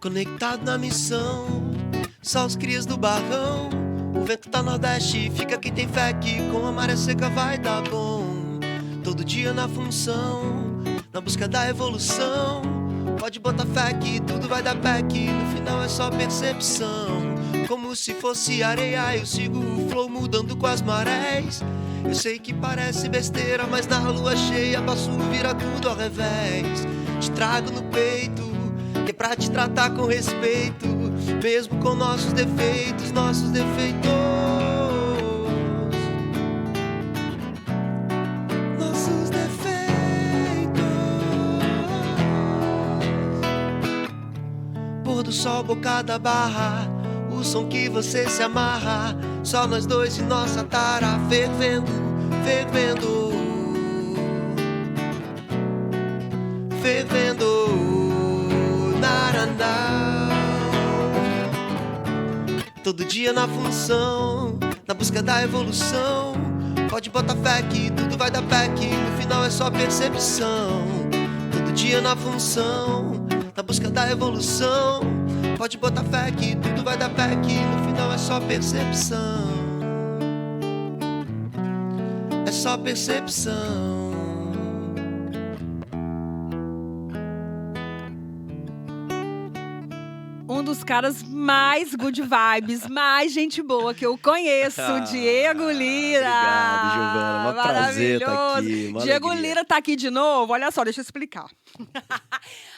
conectado na missão, só os crias do barrão. O vento tá nordeste, fica quem tem fé que com a maré seca vai dar bom. Todo dia na função, na busca da evolução. Pode botar fé que tudo vai dar pé, que no final é só percepção. Como se fosse areia, eu sigo o flow mudando com as marés. Eu sei que parece besteira, mas na lua cheia passo vira tudo ao revés. Te trago no peito, que é pra te tratar com respeito, mesmo com nossos defeitos, nossos defeitos. Nossos defeitos. Pôr do sol, boca da barra, o som que você se amarra, só nós dois e nossa tara fervendo, fervendo, fervendo, narandá. Todo dia na função, na busca da evolução. Pode botar fé que tudo vai dar pé, que no final é só percepção. Todo dia na função, na busca da evolução. Pode botar fé que tudo vai dar pé, que no final é só percepção. É só percepção. Um dos caras mais good vibes, mais gente boa que eu conheço, Diego Lira. Obrigado, Giovana. Mó prazer estar aqui. Diego Lira tá aqui de novo. Olha só, deixa eu explicar.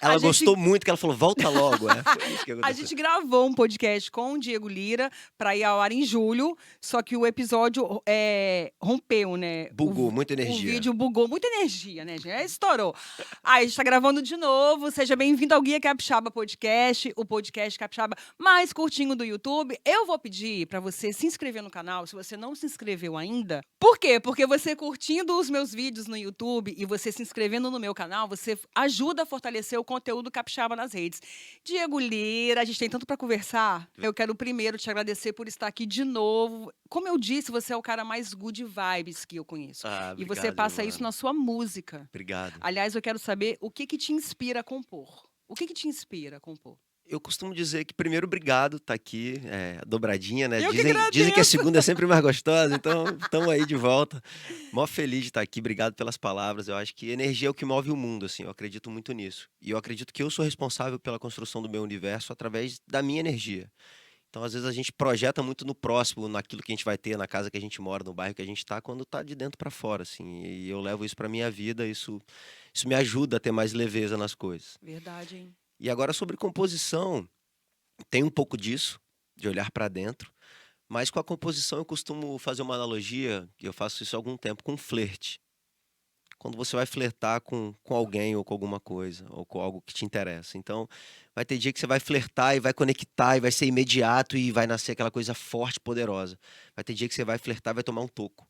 Ela gostou muito, que ela falou, volta logo. Foi isso que aconteceu. A gente gravou um podcast com o Diego Lira para ir ao ar em julho, só que o episódio rompeu, né? Bugou, muita energia. O vídeo bugou, muita energia, né, gente? Estourou. Aí a gente tá gravando de novo. Seja bem-vindo ao Guia Capixaba Podcast, o podcast Capixaba mais curtinho do YouTube. Eu vou pedir para você se inscrever no canal, se você não se inscreveu ainda. Por quê? Porque você curtindo os meus vídeos no YouTube e você se inscrevendo no meu canal, você ajuda a fortalecer o conteúdo capixaba nas redes. Diego Lira, a gente tem tanto para conversar. Eu quero primeiro te agradecer por estar aqui de novo. Como eu disse, você é o cara mais good vibes que eu conheço. Obrigado, e você passa Giovana. isso na sua música. Obrigado. Aliás, eu quero saber o que te inspira a compor. O que te inspira a compor? Eu costumo dizer que primeiro, obrigado, tá aqui, dobradinha, né? Eu que Dizem que a agradeço. segunda é sempre mais gostosa, então estamos aí de volta. Mó feliz de estar aqui, obrigado pelas palavras. Eu acho que energia é o que move o mundo, assim, eu acredito muito nisso. E eu acredito que eu sou responsável pela construção do meu universo através da minha energia. Então, às vezes, a gente projeta muito no próximo, naquilo que a gente vai ter, na casa que a gente mora, no bairro que a gente tá, quando tá de dentro para fora, assim. E eu levo isso pra minha vida, isso me ajuda a ter mais leveza nas coisas. Verdade, hein? E agora, sobre composição, tem um pouco disso, de olhar para dentro, mas com a composição eu costumo fazer uma analogia, e eu faço isso há algum tempo, com flerte. Quando você vai flertar com alguém ou com alguma coisa, ou com algo que te interessa. Então, vai ter dia que você vai flertar e vai conectar, e vai ser imediato, e vai nascer aquela coisa forte, poderosa. Vai ter dia que você vai flertar e vai tomar um toco.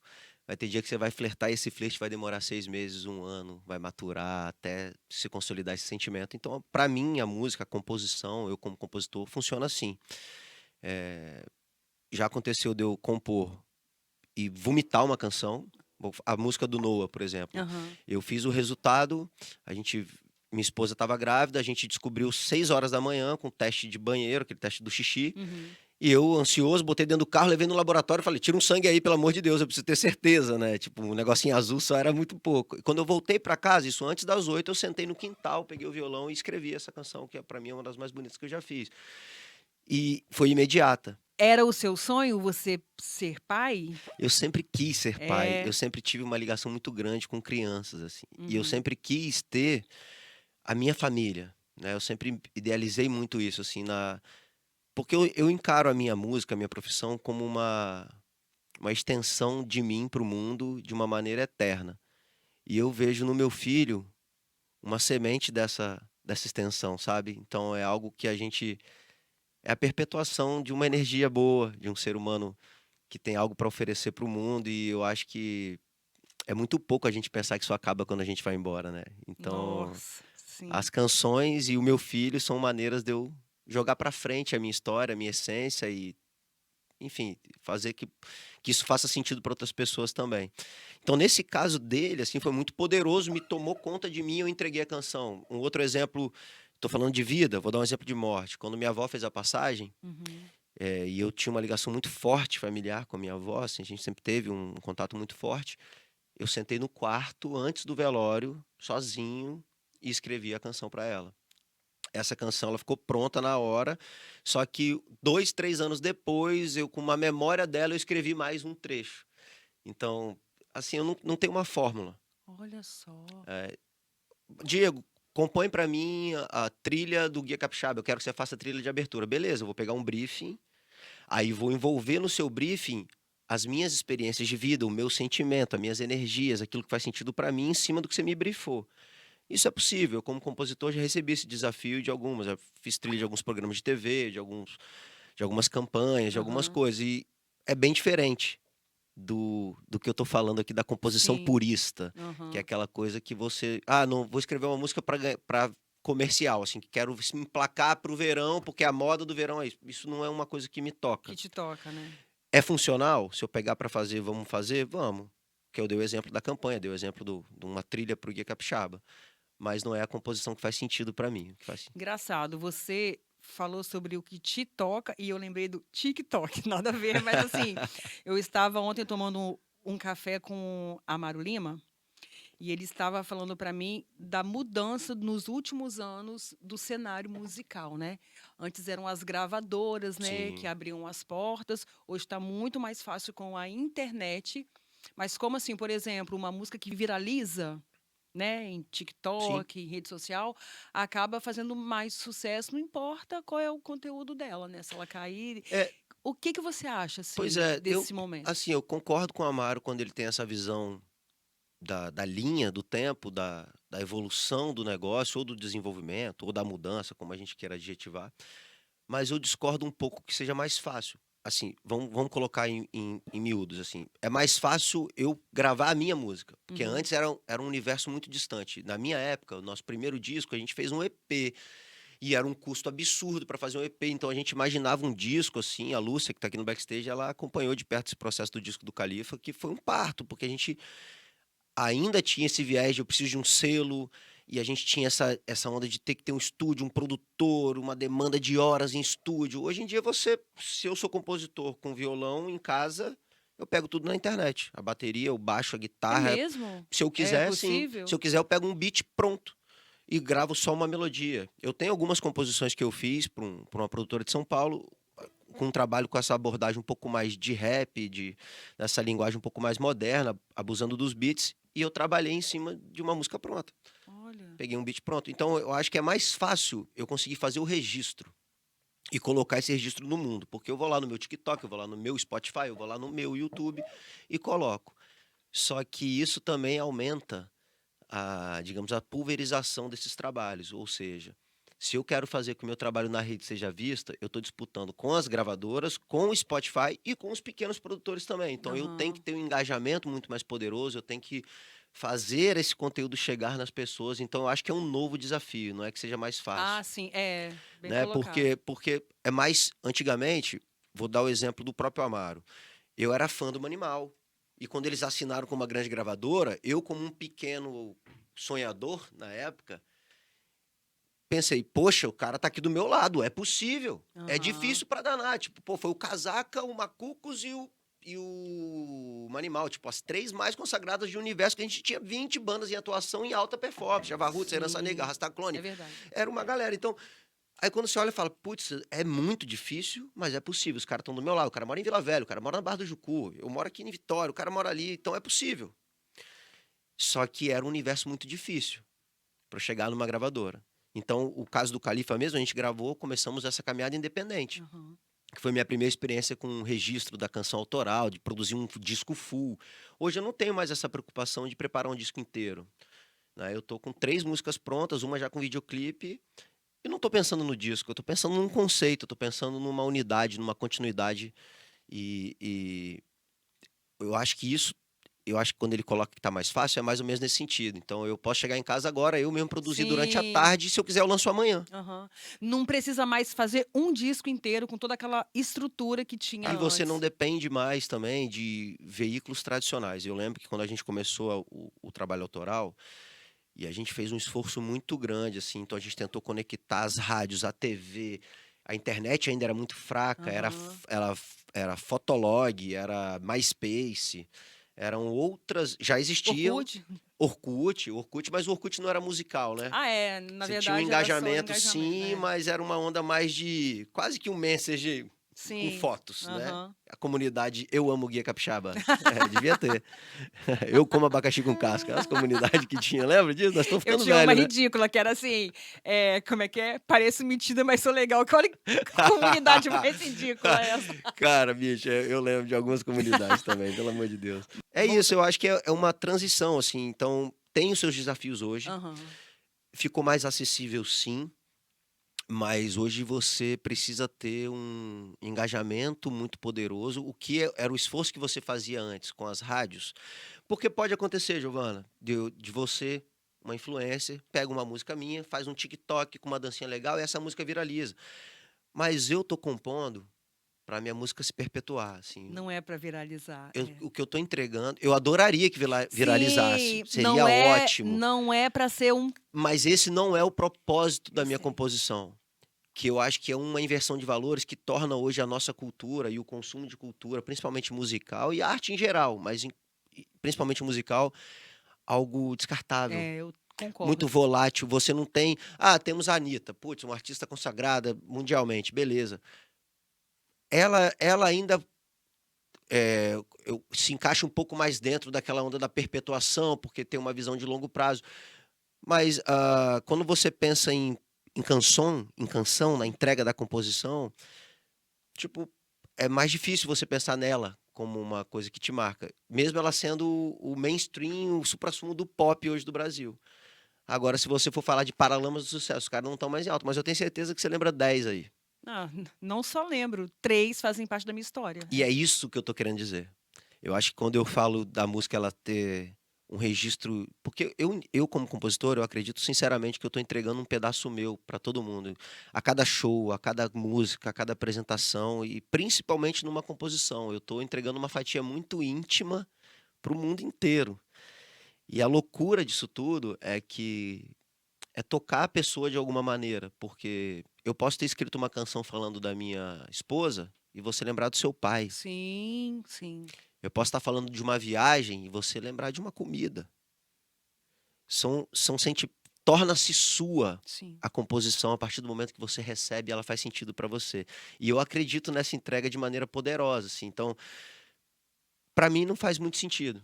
Vai ter dia que você vai flertar e esse flerte vai demorar 6 meses, 1 ano, vai maturar até se consolidar esse sentimento. Então, para mim, a música, a composição, eu como compositor, funciona assim. Já aconteceu de eu compor e vomitar uma canção. A música do Noah, por exemplo. Uhum. Eu fiz o resultado, minha esposa estava grávida, a gente descobriu 6 horas da manhã com teste de banheiro, aquele teste do xixi. Uhum. E eu, ansioso, botei dentro do carro, levei no laboratório e falei, tira um sangue aí, pelo amor de Deus, eu preciso ter certeza, né? Tipo, um negocinho azul só era muito pouco. E quando eu voltei pra casa, isso antes das 8, eu sentei no quintal, peguei o violão e escrevi essa canção, que pra mim é uma das mais bonitas que eu já fiz. E foi imediata. Era o seu sonho você ser pai? Eu sempre quis ser pai, eu sempre tive uma ligação muito grande com crianças, assim. E eu sempre quis ter a minha família, né? Eu sempre idealizei muito isso, assim, porque eu encaro a minha música, a minha profissão, como uma extensão de mim para o mundo de uma maneira eterna. E eu vejo no meu filho uma semente dessa extensão, sabe? Então é algo que é a perpetuação de uma energia boa, de um ser humano que tem algo para oferecer para o mundo. E eu acho que é muito pouco a gente pensar que isso acaba quando a gente vai embora, né? Então, Nossa, sim. as canções e o meu filho são maneiras de eu jogar para frente a minha história, a minha essência e, enfim, fazer que isso faça sentido para outras pessoas também. Então, nesse caso dele, assim, foi muito poderoso, me tomou conta de mim, eu entreguei a canção. Um outro exemplo tô falando de vida, vou dar um exemplo de morte. Quando minha avó fez a passagem, Uhum. e eu tinha uma ligação muito forte familiar com a minha avó, assim, a gente sempre teve um contato muito forte. Eu sentei no quarto antes do velório, sozinho, e escrevi a canção para ela. Essa canção ela ficou pronta na hora, só que 2, 3 anos depois, eu com uma memória dela, eu escrevi mais um trecho. Então, assim, eu não tenho uma fórmula. Olha só. Diego, compõe para mim a trilha do Guia Capixaba, eu quero que você faça a trilha de abertura. Beleza, eu vou pegar um briefing, aí vou envolver no seu briefing as minhas experiências de vida, o meu sentimento, as minhas energias, aquilo que faz sentido para mim em cima do que você me briefou. Isso é possível. Eu, como compositor, já recebi esse desafio de algumas. Já fiz trilha de alguns programas de TV, de algumas campanhas, de algumas Aham. coisas. E é bem diferente do que eu tô falando aqui da composição Sim. purista, que é Aham. aquela coisa que você. Ah, não, vou escrever uma música para comercial, assim, que quero me emplacar pro verão, porque a moda do verão é isso. Isso não é uma coisa que me Que toca. te toca, né? É funcional? Se eu pegar para fazer, vamos fazer? Vamos. Que eu dei o exemplo da campanha, dei o exemplo de uma trilha pro Guia Capixaba. Mas não é a composição que faz sentido pra mim. Que faz... Engraçado, você falou sobre o que te toca e eu lembrei do TikTok, nada a ver, mas assim, eu estava ontem tomando um café com Amaro Lima e ele estava falando para mim da mudança nos últimos anos do cenário musical, né? Antes eram as gravadoras, né, que Sim, abriam as portas, hoje está muito mais fácil com a internet. Mas como assim, por exemplo, uma música que viraliza, né, em sim. TikTok, em rede social, acaba fazendo mais sucesso, não importa qual é o conteúdo dela, né? Se ela cair. É, O que que você acha, pois assim, é, desse momento? assim, eu concordo com o Amaro quando ele tem essa visão da linha, do tempo, da evolução do negócio, ou do desenvolvimento, ou da mudança, como a gente queira adjetivar. Mas eu discordo um pouco que seja mais fácil. Assim, vamos colocar em miúdos, assim. É mais fácil eu gravar a minha música, porque Uhum. antes era um universo muito distante. Na minha época, o nosso primeiro disco, a gente fez um EP. E era um custo absurdo para fazer um EP, então a gente imaginava um disco assim, a Lúcia, que está aqui no backstage, ela acompanhou de perto esse processo do disco do Califa, que foi um parto, porque a gente ainda tinha esse viés de eu preciso de um selo, e a gente tinha essa onda de ter que ter um estúdio, um produtor, uma demanda de horas em estúdio. Hoje em dia se eu sou compositor com violão em casa, eu pego tudo na internet, a bateria, o baixo, a É guitarra, mesmo? se eu É quiser, sim. Se possível? eu quiser, eu pego um beat pronto e gravo só uma melodia. Eu tenho algumas composições que eu fiz para uma produtora de São Paulo, com um trabalho com essa abordagem um pouco mais de rap, dessa linguagem um pouco mais moderna, abusando dos beats, e eu trabalhei em cima de uma música pronta. Olha. Peguei um beat pronto. Então eu acho que é mais fácil eu conseguir fazer o registro e colocar esse registro no mundo, porque eu vou lá no meu TikTok, eu vou lá no meu Spotify, eu vou lá no meu YouTube e coloco. Só que isso também aumenta digamos, a pulverização desses trabalhos. Ou seja, se eu quero fazer que o meu trabalho na rede seja vista, eu estou disputando com as gravadoras, com o Spotify e com os pequenos produtores também. Então eu tenho que Aham. ter um engajamento muito mais poderoso, eu tenho que fazer esse conteúdo chegar nas pessoas. Então eu acho que é um novo desafio, não é que seja mais Ah, fácil, sim, é. Bem né? colocado. Porque é mais antigamente, vou dar o exemplo do próprio Amaro. Eu era fã do Manimal. E quando eles assinaram com uma grande gravadora, eu, como um pequeno sonhador na época, pensei, poxa, o cara tá aqui do meu lado, é possível. É Aham. difícil pra danar. Tipo, pô, foi o Casaca, o Macucos e o Manimal. Tipo, as três mais consagradas de universo, que a gente tinha 20 bandas em atuação em alta performance. Java Roots, Herança Negra, Sim, é Rastaclone. verdade. Era uma galera. Então, aí quando você olha e fala, putz, é muito difícil, mas é possível. Os caras estão do meu lado. O cara mora em Vila Velha, o cara mora na Barra do Jucu, eu moro aqui em Vitória, o cara mora ali, então é possível. Só que era um universo muito difícil para chegar numa gravadora. Então, o caso do Califa mesmo, a gente gravou, começamos essa caminhada independente, Aham. que foi minha primeira experiência com o registro da canção autoral, de produzir um disco full. Hoje eu não tenho mais essa preocupação de preparar um disco inteiro, né? Eu tô com 3 músicas prontas, uma já com videoclipe, e não tô pensando no disco, eu tô pensando num conceito, eu tô pensando numa unidade, numa continuidade, e eu acho que isso eu acho que quando ele coloca que tá mais fácil, é mais ou menos nesse sentido. Então eu posso chegar em casa agora, eu mesmo produzir durante a Sim. tarde, se eu quiser eu lanço amanhã. Aham. Não precisa mais fazer um disco inteiro com toda aquela estrutura que tinha E você não antes. depende mais também de veículos tradicionais. Eu lembro que quando a gente começou o trabalho autoral, E a gente fez um esforço muito grande, assim. Então a gente tentou conectar as rádios, a TV, a internet ainda era muito fraca, era Fotolog, era MySpace, eram outras, já existiam. Orkut? Orkut, mas o Orkut não era musical, né? Ah, é. Na Você tinha um verdade, era só o engajamento, engajamento. sim, mas era uma onda mais de quase que um message com Sim. fotos, né? A comunidade Eu Amo Guia Capixaba. Devia ter. Eu como abacaxi com casca. As comunidades que tinha, lembra disso? Nós estamos Eu ficando tinha uma velho, né? ridícula, que era assim, como é que é? Pareço metida, mas sou legal. Que olha que comunidade mais ridícula é essa. Cara, bicho, eu lembro de algumas comunidades também, pelo amor de Deus. É Volta- isso, eu acho que é uma transição, assim. Então, tem os seus desafios hoje. Aham. Ficou mais acessível, sim. Mas hoje você precisa ter um engajamento muito poderoso, o que era o esforço que você fazia antes com as rádios. Porque pode acontecer, Giovana, de você, uma influencer, pega uma música minha, faz um TikTok com uma dancinha legal e essa música viraliza. Mas eu tô compondo para minha música se perpetuar, assim. Não é para viralizar. O que eu tô entregando, eu adoraria que viralizasse, Sim, seria ótimo. não é para ser um. Mas esse não é o propósito da Eu minha sei. composição. Que eu acho que é uma inversão de valores que torna hoje a nossa cultura e o consumo de cultura, principalmente musical e a arte em geral, mas principalmente musical, algo descartável, Eu concordo. muito volátil. Você não tem. Temos a Anitta, putz, uma artista consagrada mundialmente, beleza. Ela ainda se encaixa um pouco mais dentro daquela onda da perpetuação, porque tem uma visão de longo prazo. Mas quando você pensa em canção, na entrega da composição, tipo, é mais difícil você pensar nela como uma coisa que te marca. Mesmo ela sendo o mainstream, o suprassumo do pop hoje do Brasil. Agora, se você for falar de Paralamas do Sucesso, os caras não estão mais em alto, mas eu tenho certeza que você lembra 10 aí. Não só lembro, 3 fazem parte da minha história. E é isso que eu tô querendo dizer. Eu acho que quando eu falo da música ela ter um registro. Porque eu como compositor, eu acredito sinceramente que eu estou entregando um pedaço meu para todo mundo. A cada show, a cada música, a cada apresentação, e principalmente numa composição. Eu estou entregando uma fatia muito íntima para o mundo inteiro. E a loucura disso tudo é que é tocar a pessoa de alguma maneira. Porque eu posso ter escrito uma canção falando da minha esposa e você lembrar do seu pai. Sim, sim. Eu posso estar falando de uma viagem e você lembrar de uma comida. Torna-se sua Sim. a composição a partir do momento que você recebe, ela faz sentido para você. E eu acredito nessa entrega de maneira poderosa, assim. Então, para mim não faz muito sentido.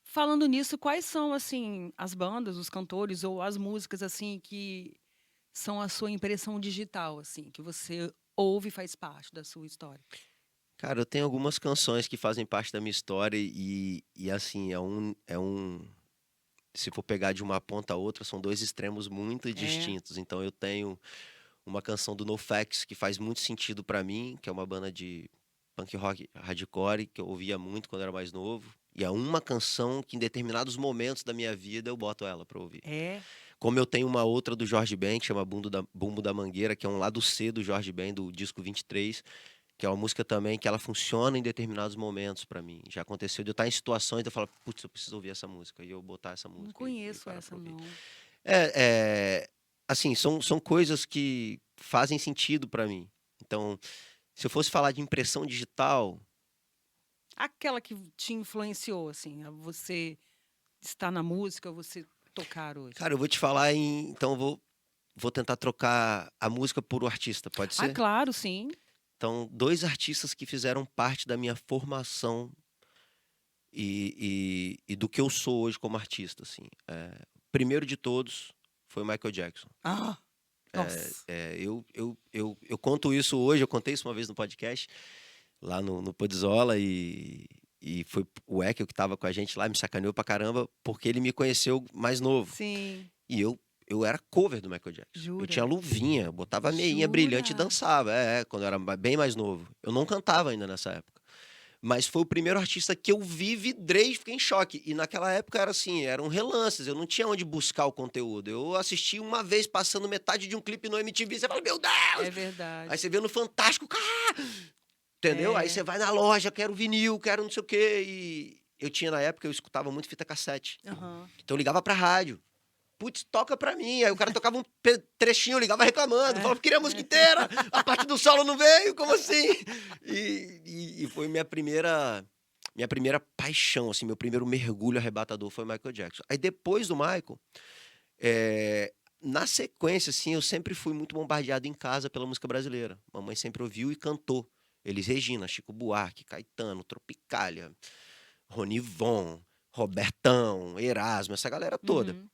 Falando nisso, quais são, assim, as bandas, os cantores ou as músicas, assim, que são a sua impressão digital, assim, que você ouve e faz parte da sua história? Cara, eu tenho algumas canções que fazem parte da minha história e assim, se for pegar de uma ponta a outra, são dois extremos muito distintos. Então eu tenho uma canção do NoFX que faz muito sentido pra mim, que é uma banda de punk rock hardcore que eu ouvia muito quando era mais novo. E é uma canção que em determinados momentos da minha vida eu boto ela pra ouvir. Como eu tenho uma outra do Jorge Ben, que chama Bumbo da Mangueira, que é um lado C do Jorge Ben, do disco 23, que é uma música também que ela funciona em determinados momentos pra mim. Já aconteceu de eu estar em situações de eu falar, putz, eu preciso ouvir essa música, e eu botar essa música. Não conheço essa, não. Assim, são coisas que fazem sentido pra mim. Então, se eu fosse falar de impressão digital, Aquela que te influenciou, assim, a você estar na música, você tocar hoje. cara, eu vou te falar então eu vou tentar trocar a música por o artista, pode ser? Claro, sim. Então, 2 artistas que fizeram parte da minha formação e do que eu sou hoje como artista, assim. Primeiro de todos foi o Michael Jackson. Nossa. Eu conto isso hoje, eu contei isso uma vez no podcast, lá no Podzola, e foi o Ekel que estava com a gente lá, me sacaneou pra caramba, porque ele me conheceu mais novo. Sim. E eu era cover do Michael Jackson. Jura? Eu tinha luvinha, botava meinha brilhante e dançava. Quando eu era bem mais novo. Eu não cantava ainda nessa época. Mas foi o primeiro artista que eu vi, vidrei e fiquei em choque. E naquela época era assim, eram relances, eu não tinha onde buscar o conteúdo. Eu assisti uma vez passando metade de um clipe no MTV, você fala, meu Deus! É verdade. Aí você vê no Fantástico, entendeu? Aí você vai na loja, quero vinil, quero não sei o quê. E eu tinha na época, eu escutava muito fita cassete. Então eu ligava pra rádio. putz, toca pra mim. Aí o cara tocava um trechinho, eu ligava reclamando, falava, queria a música inteira, a parte do solo não veio, como assim? E foi minha primeira paixão, assim, meu primeiro mergulho arrebatador foi o Michael Jackson. Aí depois do Michael, na sequência, assim, eu sempre fui muito bombardeado em casa pela música brasileira. Mamãe sempre ouviu e cantou. Elis Regina, Chico Buarque, Caetano, Tropicália, Ronivon, Robertão, Erasmo, essa galera toda. Uhum.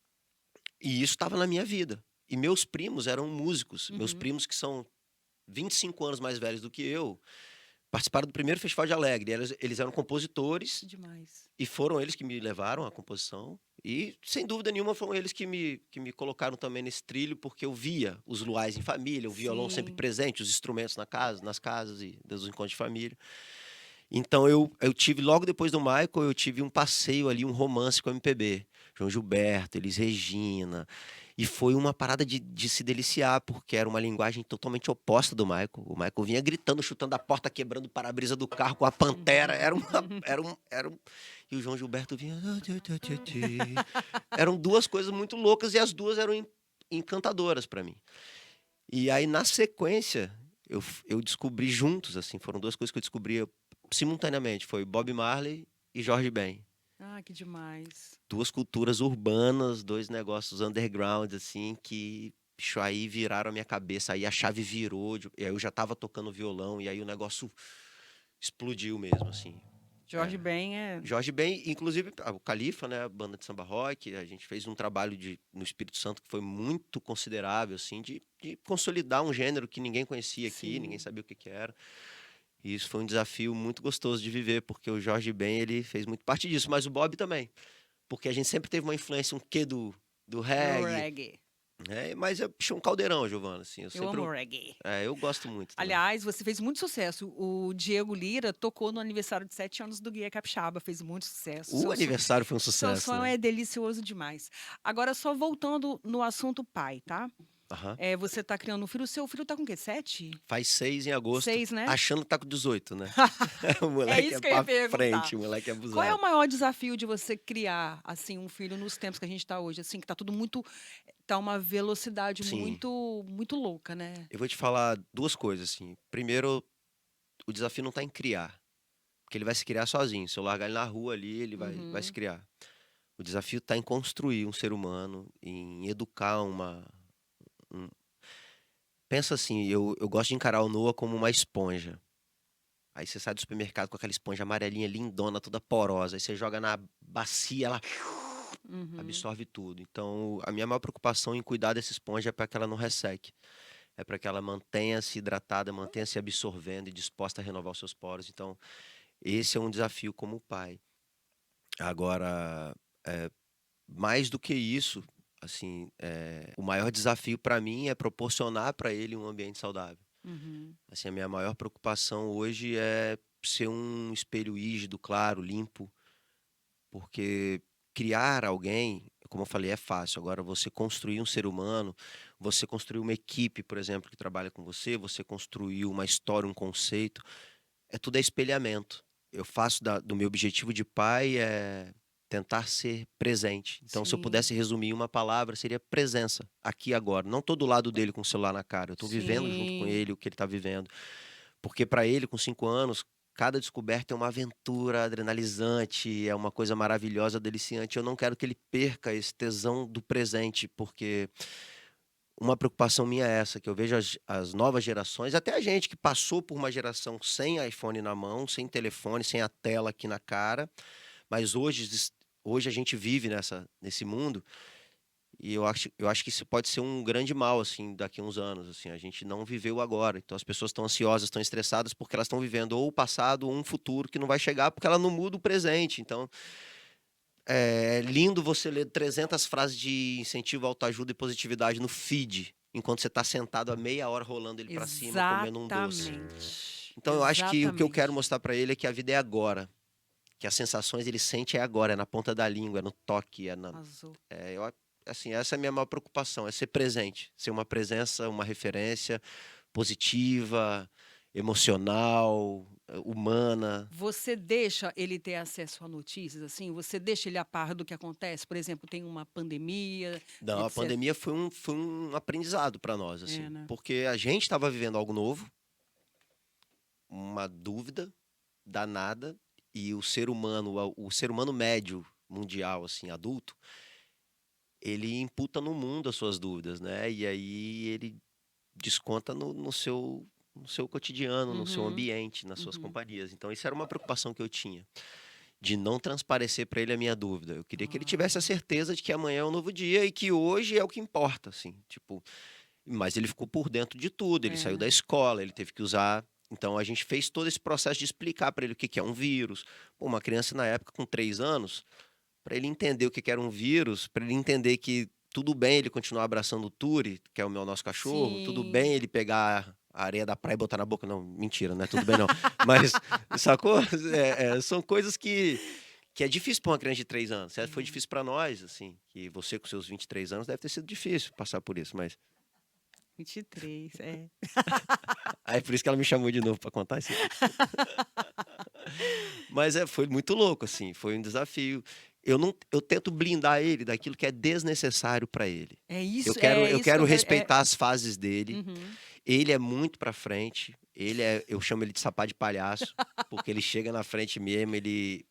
E isso estava na minha vida. E meus primos eram músicos. Meus Uhum. primos, que são 25 anos mais velhos do que eu, participaram do primeiro Festival de Alegre. Eles eram compositores Demais. e foram eles que me levaram à composição. E, sem dúvida nenhuma, foram eles que me colocaram também nesse trilho, porque eu via os luais em família, o violão sempre Sim. presente, os instrumentos nas casas e nos encontros de família. Então, eu tive, logo depois do Michael, eu tive um passeio ali, um romance com o MPB. João Gilberto, Elis Regina. E foi uma parada de se deliciar, porque era uma linguagem totalmente oposta do Michael. O Michael vinha gritando, chutando a porta, quebrando o para-brisa do carro com a Pantera. E o João Gilberto vinha... Eram duas coisas muito loucas e as duas eram encantadoras para mim. E aí, na sequência, eu descobri juntos, assim, foram duas coisas que eu descobri simultaneamente. Foi Bob Marley e Jorge Ben. Ah, que demais. Duas culturas urbanas, dois negócios underground, assim, que bicho, aí viraram a minha cabeça. Aí a chave virou, e aí eu já tava tocando violão, e aí o negócio explodiu mesmo, assim. Jorge Ben é... Jorge Ben, inclusive o Califa, né, a banda de samba rock, a gente fez um trabalho no Espírito Santo que foi muito considerável, assim, de consolidar um gênero que ninguém conhecia aqui, ninguém Sim. sabia o que era. E isso foi um desafio muito gostoso de viver, porque o Jorge Ben, ele fez muito parte disso, mas o Bob também. Porque a gente sempre teve uma influência, um quê do reggae. Reggae. Mas eu puxei um caldeirão, Giovana, assim. Eu amo reggae. Eu gosto muito também. Aliás, você fez muito sucesso. O Diego Lira tocou no aniversário de 7 anos do Guia Capixaba, fez muito sucesso. O aniversário foi um Seu sucesso, som né? é delicioso demais. Agora, só voltando no assunto pai, tá? Aham. Você tá criando um filho. O seu filho tá com o quê? 7? Faz 6 em agosto, 6, né? achando que tá com 18, né? O É moleque isso é que eu ia pra perguntar. frente, o moleque é Qual é o abusado. maior desafio de você criar, assim, um filho nos tempos que a gente tá hoje? Assim, que tá tudo muito... Tá uma velocidade Sim, muito, muito louca, né? eu vou te falar duas coisas, assim. Primeiro, o desafio não tá em criar, porque ele vai se criar sozinho. Se eu largar ele na rua ali, ele vai se Uhum. criar. O desafio tá em construir um ser humano, em educar um- Pensa assim, eu gosto de encarar o Noah como uma esponja. Aí você sai do supermercado com aquela esponja amarelinha, lindona, toda porosa. Aí você joga na bacia, ela Uhum. absorve tudo. Então, a minha maior preocupação em cuidar dessa esponja é para que ela não resseque. É para que ela mantenha-se hidratada, mantenha-se absorvendo e disposta a renovar os seus poros. Então, esse é um desafio como pai. Agora, eh, mais do que isso, assim, o maior desafio para mim é proporcionar para ele um ambiente saudável. Uhum. Assim, a minha maior preocupação hoje é ser um espelho rígido, claro, limpo, porque criar alguém, como eu falei, é fácil. Agora, você construir um ser humano, você construir uma equipe, por exemplo, que trabalha com você construir uma história, um conceito, tudo é espelhamento. Eu faço do meu objetivo de pai tentar ser presente. Então, se eu Sim. pudesse resumir em uma palavra, seria presença, aqui e agora. Não tô do lado dele com o celular na cara, eu tô vivendo junto com Sim. ele o que ele tá vivendo. Porque para ele, com 5 anos, cada descoberta é uma aventura adrenalizante, é uma coisa maravilhosa, deliciante. Eu não quero que ele perca esse tesão do presente, porque uma preocupação minha é essa, que eu vejo as novas gerações, até a gente que passou por uma geração sem iPhone na mão, sem telefone, sem a tela aqui na cara, mas hoje a gente vive nesse mundo e eu acho que isso pode ser um grande mal, assim, daqui a uns anos, assim, a gente não viveu agora. Então as pessoas estão ansiosas, estão estressadas porque elas estão vivendo ou o passado ou um futuro que não vai chegar porque ela não muda o presente. Então é lindo você ler 300 frases de incentivo, autoajuda e positividade no feed, enquanto você está sentado a meia hora rolando ele para cima, comendo um doce. Exatamente. Então eu acho que o que eu quero Exatamente. mostrar para ele é que a vida é agora, que as sensações ele sente é agora, é na ponta da língua, é no toque, Azul. assim, essa é a minha maior preocupação, é ser presente, ser uma presença, uma referência positiva, emocional, humana. Você deixa ele ter acesso a notícias, assim? Você deixa ele a par do que acontece? Por exemplo, tem uma pandemia, Não, a etc. pandemia foi um aprendizado para nós, É, assim, né? porque a gente estava vivendo algo novo, uma dúvida danada, e o ser humano médio mundial, assim, adulto, ele imputa no mundo as suas dúvidas, né? E aí ele desconta no seu cotidiano, no seu Uhum, ambiente, nas suas uhum. companhias. Então, isso era uma preocupação que eu tinha, de não transparecer para ele a minha dúvida. Eu queria que ele tivesse a Ah, certeza de que amanhã é um novo dia e que hoje é o que importa, assim, tipo. Mas ele ficou por dentro de tudo, ele é, saiu né? da escola, ele teve que usar. Então a gente fez todo esse processo de explicar para ele o que que é um vírus. Pô, uma criança na época com 3 anos, para ele entender o que que era um vírus, para ele entender que tudo bem ele continuar abraçando o Turi, que é o nosso cachorro, tudo bem Sim. ele pegar a areia da praia e botar na boca. Não, mentira, né? Tudo bem não. Mas, sacou? São coisas que é difícil para uma criança de 3 anos. Certo? Foi É. difícil para nós, assim, que você com seus 23 anos deve ter sido difícil passar por isso, mas 23, é. aí por isso que ela me chamou de novo para contar isso aqui. Mas foi muito louco, assim, foi um desafio. Eu tento blindar ele daquilo que é desnecessário para ele. Eu quero, É eu isso que quero eu quero. É. respeitar as fases dele. Uhum. Ele é muito para frente. Eu chamo ele de sapato de palhaço, porque ele chega na frente mesmo, ele,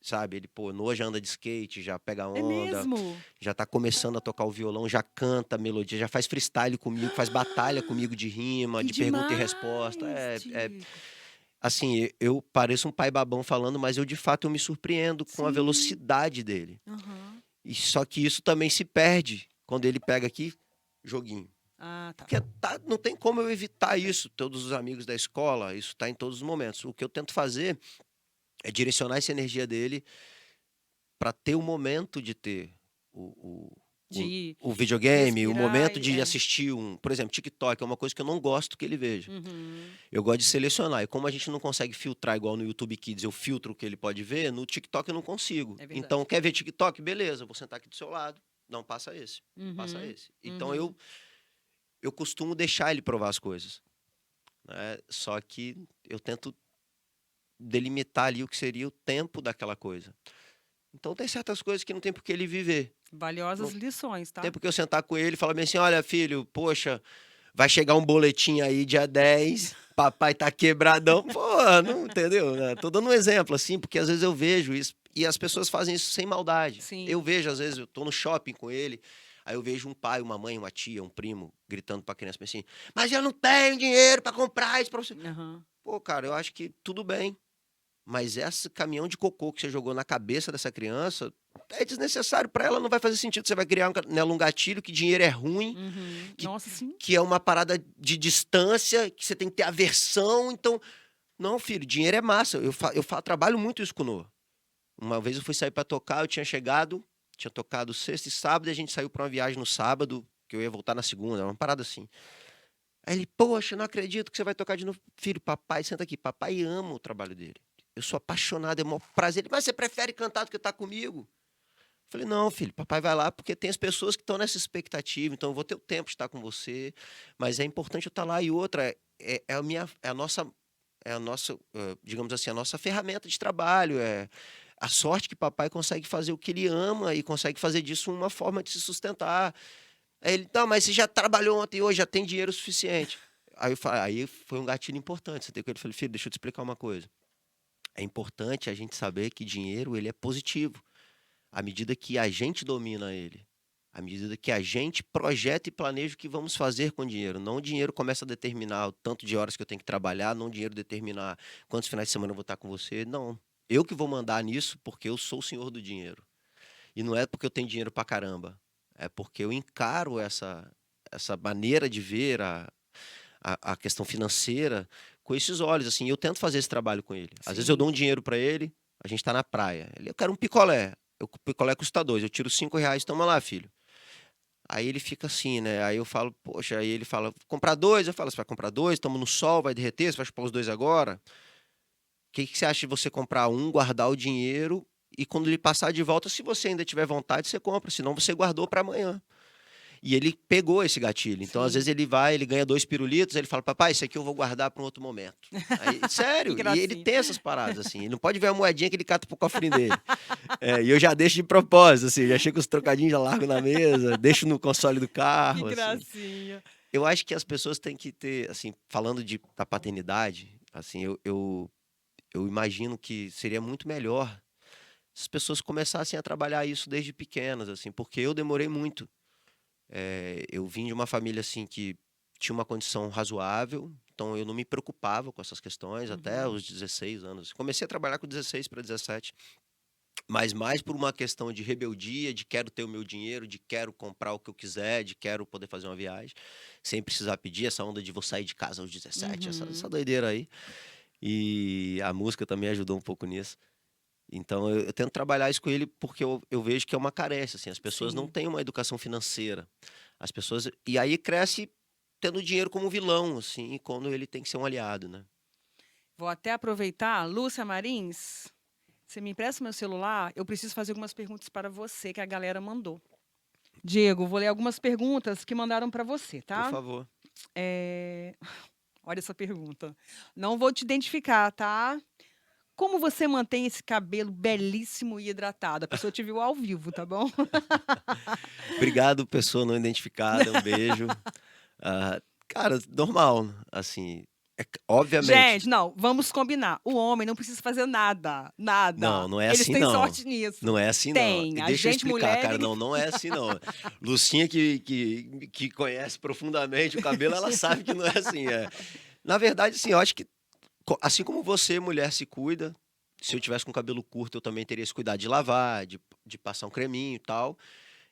sabe, ele, pô, Noah já anda de skate, já pega É onda, mesmo? já tá começando a tocar o violão, já canta a melodia, já faz freestyle comigo, faz batalha comigo de rima, Que de pergunta e resposta. demais, Tico. Assim, eu pareço um pai babão falando, mas de fato eu me surpreendo com a Sim. velocidade dele. Aham. E só que isso também se perde quando ele pega aqui, joguinho. Ah, tá. Porque não tem como eu evitar isso. Todos os amigos da escola, isso está em todos os momentos. O que eu tento fazer é direcionar essa energia dele para ter o momento de ter o, o, De o videogame, o respirar. momento de assistir por exemplo, TikTok é uma coisa que eu não gosto que ele veja. Uhum. Eu gosto de selecionar. E como a gente não consegue filtrar igual no YouTube Kids, eu filtro o que ele pode ver, no TikTok eu não consigo. É Então, verdade. quer ver TikTok? Beleza, eu vou sentar aqui do seu lado. Não, passa esse. Passa Uhum. esse. Então, Uhum. eu costumo deixar ele provar as coisas, né? Só que eu tento delimitar ali o que seria o tempo daquela coisa. Então, tem certas coisas que não tem por que ele viver. Valiosas Não lições, tem tá? por que eu sentar com ele e falar bem assim, olha, filho, poxa, vai chegar um boletim aí dia 10, papai tá quebradão. Pô, não entendeu, né? Tô dando um exemplo assim, porque às vezes eu vejo isso e as pessoas fazem isso sem maldade. Eu Sim. vejo, às vezes, eu tô no shopping com ele, aí eu vejo um pai, uma mãe, uma tia, um primo gritando pra criança assim: "Mas eu não tenho dinheiro pra comprar isso pra você". Aham. Pô, cara, eu acho que tudo bem, mas esse caminhão de cocô que você jogou na cabeça dessa criança é desnecessário pra ela, não vai fazer sentido. Você vai criar nela um gatilho que dinheiro é ruim, Uhum. que, Nossa, sim. que é uma parada de distância, que você tem que ter aversão. Então, não, filho, dinheiro é massa. Trabalho muito isso com o Noah. Uma vez eu fui sair pra tocar, eu tinha tocado sexta e sábado, e a gente saiu pra uma viagem no sábado, que eu ia voltar na segunda, uma parada assim. Aí ele, poxa, não acredito que você vai tocar de novo. Filho, papai, senta aqui. Papai ama o trabalho dele. Eu sou apaixonado, é um prazer. Ele, mas você prefere cantar do que estar comigo? Falei, não, filho, papai vai lá porque tem as pessoas que estão nessa expectativa, então eu vou ter o tempo de estar com você, mas é importante eu estar lá. E outra, é a nossa, digamos assim, a nossa ferramenta de trabalho, é a sorte que papai consegue fazer o que ele ama e consegue fazer disso uma forma de se sustentar. Aí ele, não, mas você já trabalhou ontem e hoje, já tem dinheiro suficiente. Aí foi um gatilho importante. Você tem que eu falei, filho, deixa eu te explicar uma coisa. É importante a gente saber que dinheiro ele é positivo à medida que a gente domina ele, à medida que a gente projeta e planeja o que vamos fazer com o dinheiro. Não o dinheiro começa a determinar o tanto de horas que eu tenho que trabalhar, não o dinheiro determinar quantos finais de semana eu vou estar com você. Não. Eu que vou mandar nisso porque eu sou o senhor do dinheiro. E não é porque eu tenho dinheiro pra caramba. É porque eu encaro essa maneira de ver a questão financeira com esses olhos. Assim, eu tento fazer esse trabalho com ele. Às vezes eu Sim. dou um dinheiro para ele, a gente tá na praia. Eu quero um picolé. O picolé custa 2, eu tiro R$ 5, toma lá, filho. Aí ele fica assim, né? Aí eu falo, poxa, aí ele fala, comprar 2? Eu falo, você vai comprar 2? Estamos no sol, vai derreter, você vai chupar os 2 agora? O que você acha de você comprar um, guardar o dinheiro e quando ele passar de volta, se você ainda tiver vontade, você compra, senão você guardou para amanhã. E ele pegou esse gatilho. Então, às Sim. vezes, ele ganha 2 pirulitos, ele fala, papai, isso aqui eu vou guardar para um outro momento. Aí, sério, Que e ele gracinha. tem essas paradas, assim. Ele não pode ver a moedinha que ele cata pro cofrinho dele. E eu já deixo de propósito, assim, já chego com os trocadinhos, já largo na mesa, deixo no console do Que carro, assim. gracinha. Eu acho que as pessoas têm que ter, assim, falando da paternidade, assim, eu imagino que seria muito melhor se as pessoas começassem a trabalhar isso desde pequenas, assim, porque eu demorei muito. Eu vim de uma família, assim, que tinha uma condição razoável, então eu não me preocupava com essas questões até Uhum. os 16 anos. Comecei a trabalhar com 16 para 17, mas mais por uma questão de rebeldia, de quero ter o meu dinheiro, de quero comprar o que eu quiser, de quero poder fazer uma viagem, sem precisar pedir, essa onda de vou sair de casa aos 17, essa Uhum. doideira aí. E a música também ajudou um pouco nisso. Então eu tento trabalhar isso com ele porque eu vejo que é uma carência, assim, as pessoas não Sim. têm uma educação financeira. As pessoas e aí cresce tendo o dinheiro como vilão, assim, quando ele tem que ser um aliado, né. Vou até aproveitar. Lúcia Marins, você me empresta meu celular? Eu preciso fazer algumas perguntas para você que a galera mandou. Diego, vou ler algumas perguntas que mandaram para você, Por tá? favor. É, Olha essa pergunta. Não vou te identificar, tá? Como você mantém esse cabelo belíssimo e hidratado? A pessoa te viu ao vivo, tá bom? Obrigado, pessoa não identificada, um beijo. Cara, normal, assim, obviamente Gente, não, vamos combinar. O homem não precisa fazer nada, nada. não é Eles assim têm não. sorte nisso. Não é assim não. Tem. E A deixa eu gente, explicar, mulher, cara, tem que... não é assim não. Lucinha que conhece profundamente o cabelo, ela sabe que não é assim, Na verdade, assim, eu acho que assim como você, mulher, se cuida, se eu tivesse com cabelo curto, eu também teria esse cuidado de lavar, de passar um creminho e tal.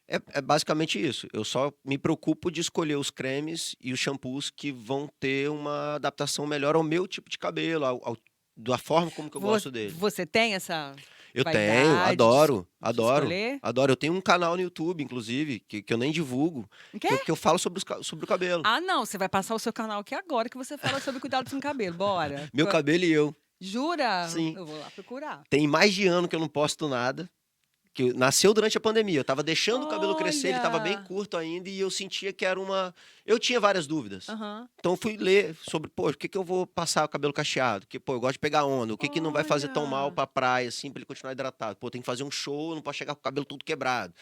É basicamente isso. Eu só me preocupo de escolher os cremes e os shampoos que vão ter uma adaptação melhor ao meu tipo de cabelo, da forma como que eu Vo- gosto dele. Você tem essa Eu tenho, vaidade de, adoro, de adoro, escolher? adoro. Eu tenho um canal no YouTube, inclusive, que eu nem divulgo, O quê? que eu falo sobre o cabelo. Ah, não. Você vai passar o seu canal aqui agora que você fala sobre cuidado com o cabelo. Bora. Meu cabelo e eu. Jura? Sim. Eu vou lá procurar. Tem mais de ano que eu não posto nada. Nasceu durante a pandemia. Eu tava deixando o cabelo crescer, ele tava bem Olha! curto ainda, e eu sentia que era uma. Eu tinha várias dúvidas. Aham. Então eu fui ler sobre, pô, por que que eu vou passar o cabelo cacheado? Porque, pô, eu gosto de pegar onda. O que que não vai fazer tão mal Olha! pra praia, assim, pra ele continuar hidratado? Pô, tem que fazer um show, não pode chegar com o cabelo tudo quebrado.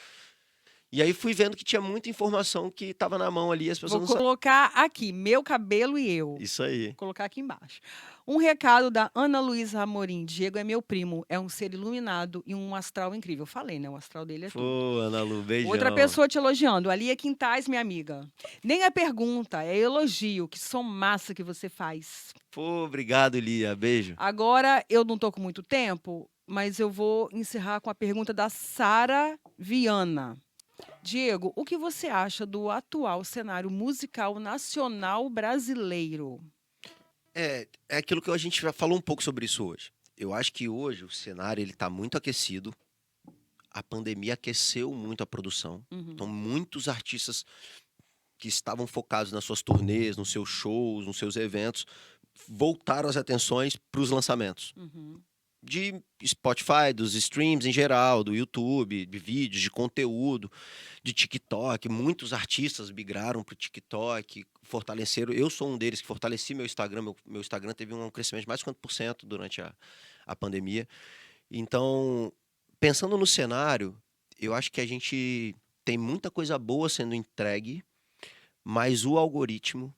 E aí fui vendo que tinha muita informação que tava na mão ali, e as pessoas Vou não sabiam. colocar aqui, meu cabelo e eu. Isso aí. Vou colocar aqui embaixo. Um recado da Ana Luísa Amorim. Diego é meu primo, é um ser iluminado e um astral incrível. Eu falei, né? O astral dele é tudo. Pô, Ana Lu, Outra beijão. pessoa te elogiando. Alia Quintais, minha amiga. Nem é pergunta, é elogio. Que som massa que você faz. Pô, obrigado, Lia. Beijo. Agora, eu não tô com muito tempo, mas eu vou encerrar com a pergunta da Sara Viana. Diego, o que você acha do atual cenário musical nacional brasileiro? É aquilo que a gente já falou um pouco sobre isso hoje. Eu acho que hoje o cenário ele tá muito aquecido. A pandemia aqueceu muito a produção. Então, Uhum, muitos artistas que estavam focados nas suas turnês, nos seus shows, nos seus eventos, voltaram as atenções para os lançamentos. uhum. De Spotify, dos streams em geral, do YouTube, de vídeos, de conteúdo, de TikTok. Muitos artistas migraram para o TikTok, fortaleceram. Eu sou um deles que fortaleci meu Instagram. Meu Instagram teve um crescimento de mais de 50% durante a pandemia. Então, pensando no cenário, eu acho que a gente tem muita coisa boa sendo entregue, mas o algoritmo,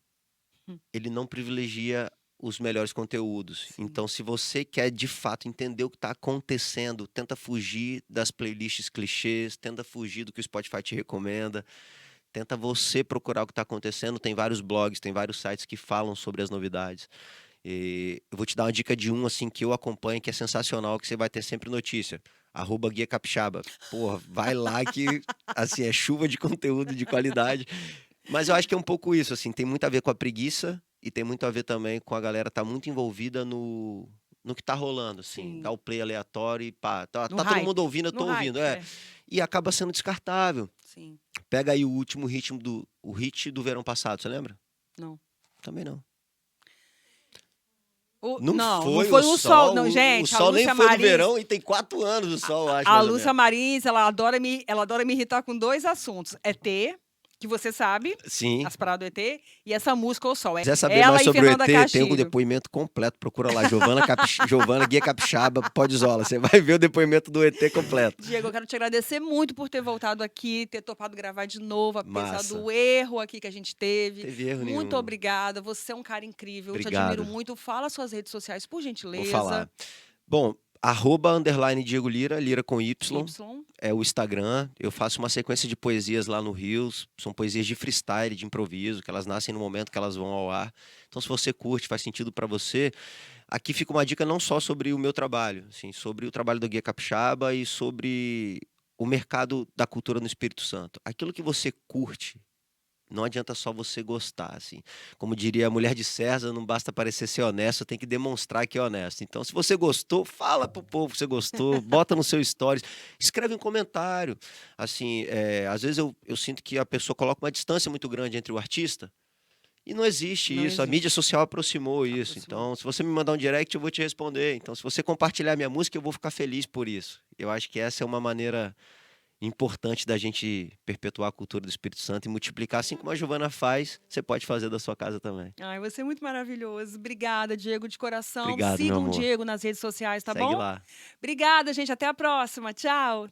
Hum. ele não privilegia os melhores conteúdos. Sim. Então, se você quer de fato entender o que está acontecendo, tenta fugir das playlists clichês, tenta fugir do que o Spotify te recomenda, tenta você procurar o que está acontecendo. Tem vários blogs, tem vários sites que falam sobre as novidades. E eu vou te dar uma dica de um assim que eu acompanho, que é sensacional, que você vai ter sempre notícia. @Guia Capixaba. Porra, vai lá que assim é chuva de conteúdo de qualidade. Mas eu acho que é um pouco isso, assim, tem muito a ver com a preguiça e tem muito a ver também com a galera tá muito envolvida no que tá rolando, assim, dá Sim. o play aleatório e pá, tá No todo hype. mundo ouvindo, eu No tô ouvindo, hype, é. e acaba sendo descartável. Sim. Pega aí o último ritmo o hit do verão passado, você lembra? Não. Também não. Não, não Não foi o sol. Não, o gente, a sol nem Lúcia foi do Marins. verão e tem 4 anos o sol, eu acho, A mais ou Lúcia menos. Marins, ela adora me irritar com dois assuntos. É T, que você sabe, Sim. As Paradas do ET, e essa música O Sol. Se quiser saber Ela mais e sobre Fernanda o ET, tem um Castilho. depoimento completo. Procura lá, Giovana Guia Capixaba, Podzola. Você vai ver o depoimento do ET completo. Diego, eu quero te agradecer muito por ter voltado aqui, ter topado gravar de novo, apesar Massa. do erro aqui que a gente teve. Teve erro Muito nenhum. obrigada, você é um cara incrível, eu te Obrigado. admiro muito. Fala suas redes sociais, por gentileza. Vou falar. Bom, @Diego Lira, Lira com Y. É o Instagram. Eu faço uma sequência de poesias lá no Rios. São poesias de freestyle, de improviso, que elas nascem no momento que elas vão ao ar. Então, se você curte, faz sentido para você. Aqui fica uma dica não só sobre o meu trabalho, assim, sobre o trabalho do Guia Capixaba e sobre o mercado da cultura no Espírito Santo. Aquilo que você curte, não adianta só você gostar, assim. Como diria a mulher de César, não basta parecer ser honesto, tem que demonstrar que é honesto. Então, se você gostou, fala pro povo que você gostou, bota no seu stories, escreve um comentário. Assim, às vezes eu sinto que a pessoa coloca uma distância muito grande entre o artista e não existe isso. A mídia social aproximou isso. Então, se você me mandar um direct, eu vou te responder. Então, se você compartilhar minha música, eu vou ficar feliz por isso. Eu acho que essa é uma maneira importante da gente perpetuar a cultura do Espírito Santo e multiplicar, assim como a Giovana faz, você pode fazer da sua casa também. Ai, você é muito maravilhoso. Obrigada, Diego, de coração. Obrigado, meu Sigam o amor. Diego nas redes sociais, tá Segue bom? lá. Obrigada, gente. Até a próxima. Tchau.